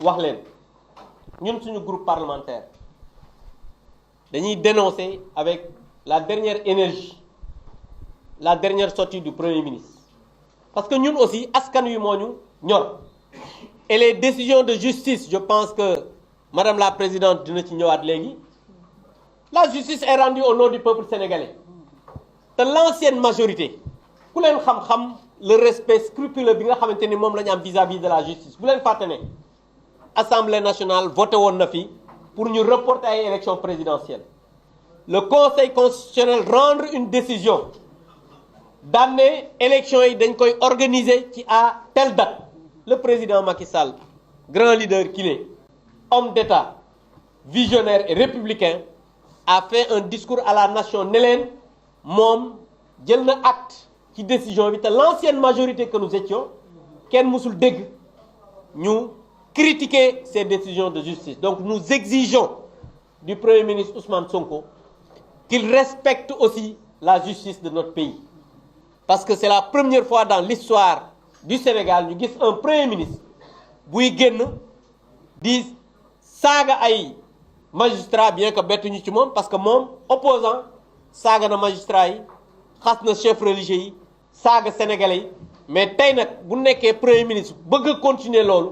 wax leen ñun suñu groupe parlementaire dañuy dénoncer avec la dernière énergie la dernière sortie du Premier ministre parce que ñun aussi askan wi moo ñu ñor et les décisions de justice je pense que madame la présidente dina ci ñëwaat léegi la justice est rendue au nom du peuple sénégalais te l'ancienne majorité ku leen xam-xam le respect scrupuleux bi nga xamante ni moom la ñu am vis-à-vis de la justice bu leen fàtte ne Assemblée nationale voté woon na fi pour ñu reporter ay élections présidentielles le Conseil constitutionnel rendre une décision daan ne élections yi dañ koy organiser ci à telle date le président Macky Sall grand leader qu'il est homme d'État visionnaire et républicain a fait un discours à la nation ne leen moom jël na acte ci décision bi te l'ancienne majorité que nous étions kenn mësul dégg ñu critiquer ces décisions de justice donc nous exigeons du Premier ministre Ousmane Sonko qu'il respecte aussi la justice de notre pays parce que c'est la première fois dans l'histoire du Sénégal ñu gis un Premier ministre buy génn di saaga ay magistrat bien que bettuñu ci moom parce que moom opposant saaga na magistrat yi xas na chef religieux yi saaga sénégalais yi mais tey nag bu nekkee Premier ministre bëgg a continuer loolu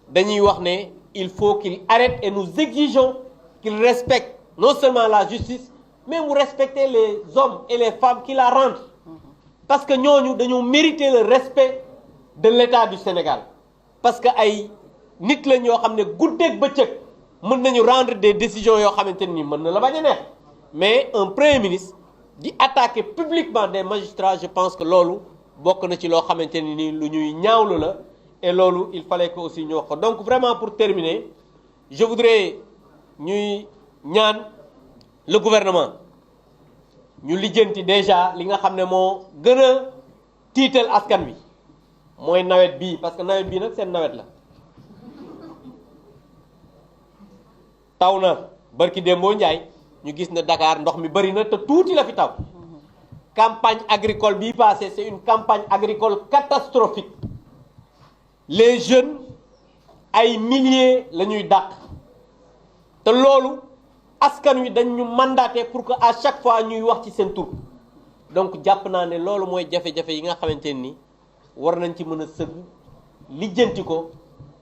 dañuy wax ne il faut qu'il arrête et nous exigeons qu'il respecte non seulement la justice mais mu respecter les hommes et les femmes qui la rendent parce que ñooñu dañoo mériter le respect de l'État du Sénégal parce que ay nit la ñoo xam ne guddeeg bëccëg mën nañu rendre des décisions yoo xamante ni mën na la bañ a neex mais un Premier ministre di attaquer publiquement des magistrats je pense que loolu bokk na ci loo xamante ni lu ñuy ñaawlu la et loolu il fallait que aussi ñu wax ko donc vraiment pour terminer je voudrais ñuy ñaan le gouvernement ñu lijjanti déjà li nga xam ne moo gën a tiital askan wi mooy nawet bii parce que nawet bii nag seen nawet la taw na barki démboo Njaay ñu gis ne Dakar ndox mi bari na te tuuti la fi taw campagne agricole bii passé c'est une campagne agricole catastrophique les jeunes ay milliers la ñuy dàq te loolu askan wi dañ ñu mandaté pour que à chaque fois ñuy wax ci seen tur donc jàpp naa ne loolu mooy jafe-jafe yi nga xamante ni war nañ ci mën a sëgg lijjanti ko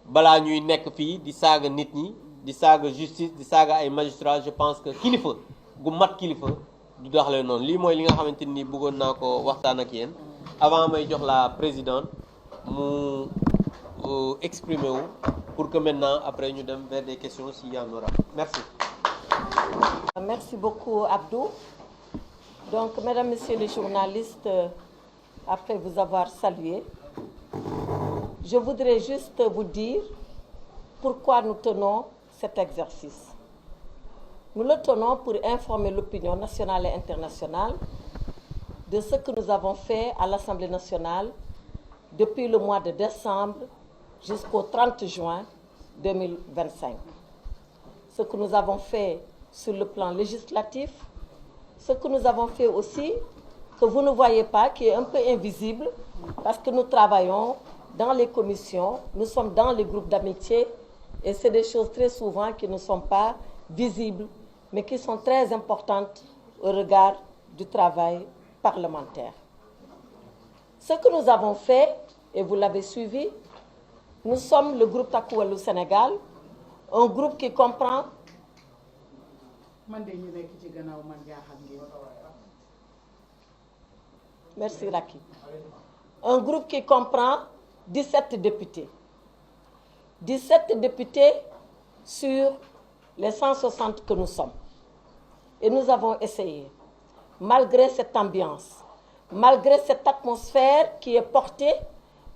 balaa ñuy nekk fii di saaga nit ñi di saaga justice di saaga ay magistrats je pense que kilifa gu mat kilifa du doxalee noonu lii mooy li nga xamante ni bëggoon naa ko waxtaan ak yéen avant may jox la présidente mu exprimer wu pour que maintenant après ñu dem vers des questions s'il y en aura merci. Merci beaucoup Abdou. Donc mesdames, messieurs les journalistes, après vous avoir salué, je voudrais juste vous dire pourquoi nous tenons cet exercice. Nous le tenons pour informer l'opinion nationale et internationale de ce que nous avons fait à l'Assemblée nationale depuis le mois de décembre jusqu'au 30 juin 2025. Ce que nous avons fait sur le plan législatif, ce que nous avons fait aussi, que vous ne voyez pas, qui est un peu invisible, parce que nous travaillons dans les commissions, nous sommes dans les groupes d'amitié, et c'est des choses très souvent qui ne sont pas visibles, mais qui sont très importantes au regard du travail parlementaire. Ce que nous avons fait, et vous l'avez suivi, nous sommes le groupe Takku Wallu Sénégal, un groupe qui comprend merci Raki. Un groupe qui comprend 17 députés. 17 députés sur les 160 que nous sommes. Et nous avons essayé, malgré cette ambiance, malgré cette atmosphère qui est portée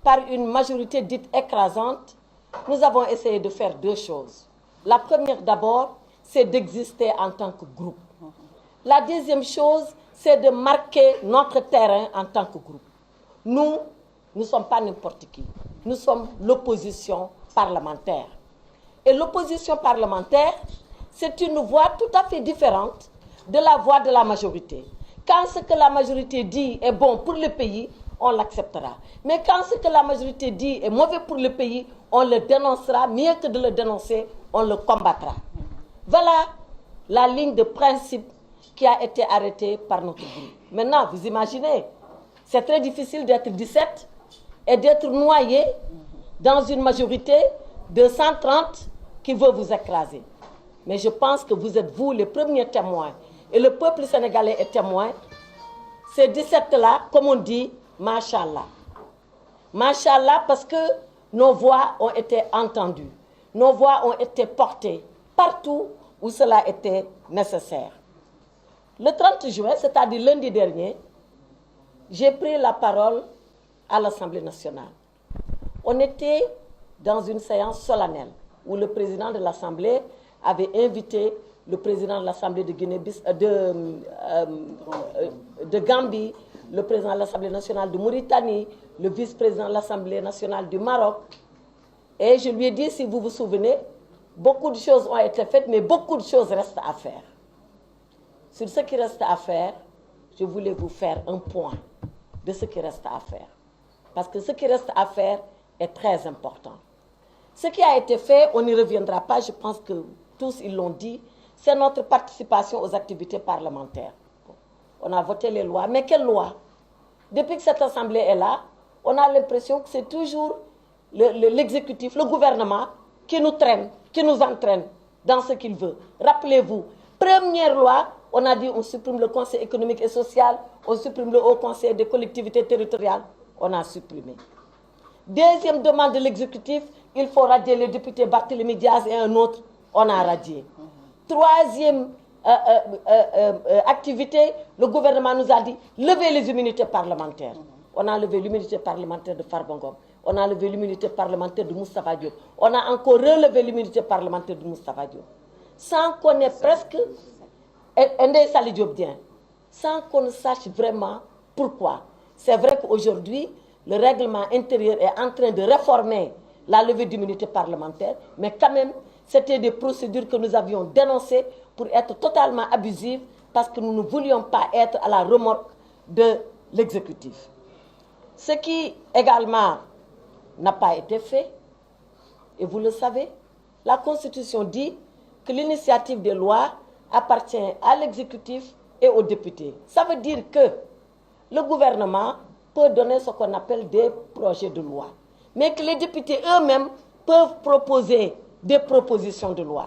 par une majorité dite écrasante, nous avons essayé de faire deux choses. La première d'abord, c'est d'exister en tant que groupe. La deuxième chose, c'est de marquer notre terrain en tant que groupe. Nous ne sommes pas n'importe qui. Nous sommes l'opposition parlementaire. Et l'opposition parlementaire, c'est une voix tout à fait différente de la voix de la majorité. Quand ce que la majorité dit est bon pour le pays, on l'acceptera. Mais quand ce que la majorité dit est mauvais pour le pays, on le dénoncera, mieux que de le dénoncer, on le combattra. Voilà la ligne de principe qui a été arrêtée par notre groupe. Maintenant, vous imaginez, c'est très difficile d'être 17 et d'être noyé dans une majorité de 130 qui veut vous écraser. Mais je pense que vous êtes vous les premiers témoins et le peuple sénégalais est témoin. Ces 17-là, comme on dit, Machallah. Machallah parce que nos voix ont été entendues, nos voix ont été portées partout où cela était nécessaire. Le 30 juin, c'est-à-dire lundi dernier, j'ai pris la parole à l'Assemblée nationale. On était dans une séance solennelle où le président de l'Assemblée avait invité le président de l'Assemblée de Gambie, le président de l'Assemblée nationale de Mauritanie, le vice-président de l'Assemblée nationale du Maroc. Et je lui ai dit, si vous vous souvenez, beaucoup de choses ont été faites, mais beaucoup de choses restent à faire. Sur ce qui reste à faire, je voulais vous faire un point de ce qui reste à faire. Parce que ce qui reste à faire est très important. Ce qui a été fait, on n'y reviendra pas, je pense que tous ils l'ont dit, c'est notre participation aux activités parlementaires. On a voté les lois, mais quelles lois? Depuis que cette Assemblée est là, on a l'impression que c'est toujours l'exécutif, le gouvernement qui nous traîne, qui nous entraîne dans ce qu'il veut. Rappelez-vous, première loi, on a dit on supprime le Conseil économique et social, on supprime le Haut Conseil des collectivités territoriales, on a supprimé. Deuxième demande de l'exécutif, il faut radier les députés Barthélémy Diaz et un autre, on a radié. Troisième activité, le gouvernement nous a dit lever les immunités parlementaires. On a levé l'immunité parlementaire de Farba Ngom, on a levé l'immunité parlementaire de Moustapha Diop, on a encore relevé l'immunité parlementaire de Moustapha Diop. Sans qu'on ait presque, sans qu'on ne sache vraiment pourquoi. C'est vrai qu'aujourd'hui, le règlement intérieur est en train de réformer la levée d'immunité parlementaire, mais quand même, c'était des procédures que nous avions dénoncées pour être totalement abusives parce que nous ne voulions pas être à la remorque de l'exécutif. Ce qui également n'a pas été fait, et vous le savez, la Constitution dit que l'initiative des lois appartient à l'exécutif et aux députés. Ça veut dire que le gouvernement peut donner ce qu'on appelle des projets de loi, mais que les députés eux-mêmes peuvent proposer des propositions de loi.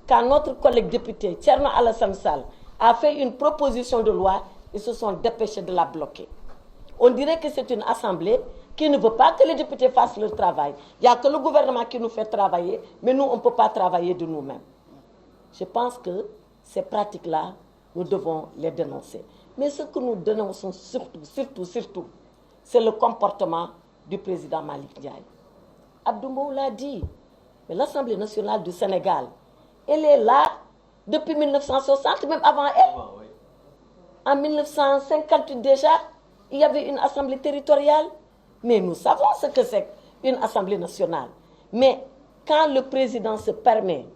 Quand notre collègue député, Thierno Alassane Sall, a fait une proposition de loi, ils se sont dépêchés de la bloquer. On dirait que c'est une assemblée qui ne veut pas que les députés fassent leur travail. Il n'y a que le gouvernement qui nous fait travailler, mais nous, on ne peut pas travailler de nous-mêmes. Je pense que ces pratiques-là, nous devons les dénoncer. Mais ce que nous dénonçons surtout, c'est le comportement du président Malick Ndiaye. Abdou Mbow l'a dit, mais l'Assemblée nationale du Sénégal, elle est là depuis 1960, même avant elle. En 1958 déjà, il y avait une assemblée territoriale. Mais nous savons ce que c'est une assemblée nationale. Mais quand le président se permet,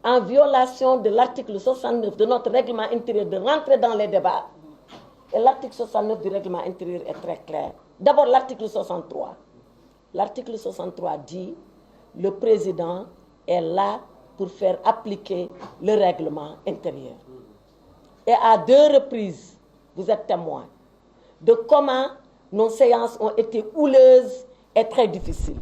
en violation de l'article 69 de notre règlement intérieur, de rentrer dans les débats, et l'article 69 du règlement intérieur est très clair. D'abord l'article 63. L'article 63 dit « Le président est là pour faire appliquer le règlement intérieur ». Et à 2 reprises, vous êtes témoins de comment nos séances ont été houleuses et très difficiles.